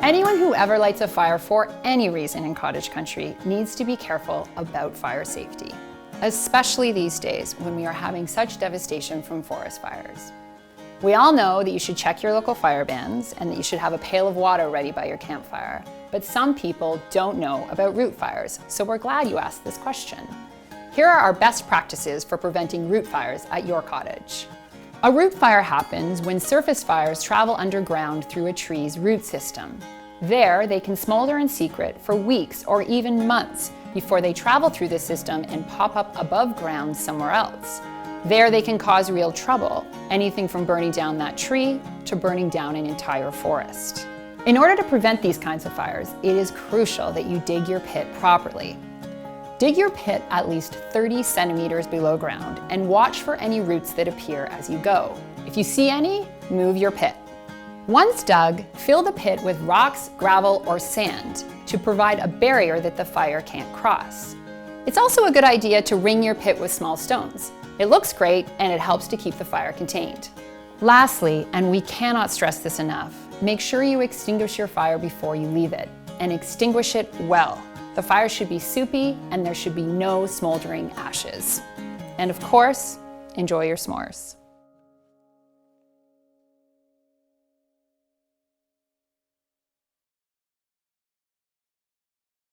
Anyone who ever lights a fire for any reason in cottage country needs to be careful about fire safety, especially these days when we are having such devastation from forest fires. We all know that you should check your local fire bans and that you should have a pail of water ready by your campfire, but some people don't know about root fires, so we're glad you asked this question. Here are our best practices for preventing root fires at your cottage. A root fire happens when surface fires travel underground through a tree's root system. There, they can smolder in secret for weeks or even months before they travel through the system and pop up above ground somewhere else. There, they can cause real trouble, anything from burning down that tree to burning down an entire forest. In order to prevent these kinds of fires, it is crucial that you dig your pit properly. Dig your pit at least 30 centimeters below ground and watch for any roots that appear as you go. If you see any, move your pit. Once dug, fill the pit with rocks, gravel, or sand to provide a barrier that the fire can't cross. It's also a good idea to ring your pit with small stones. It looks great and it helps to keep the fire contained. Lastly, and we cannot stress this enough, make sure you extinguish your fire before you leave it, and extinguish it well. The fire should be soupy and there should be no smoldering ashes. And of course, enjoy your s'mores.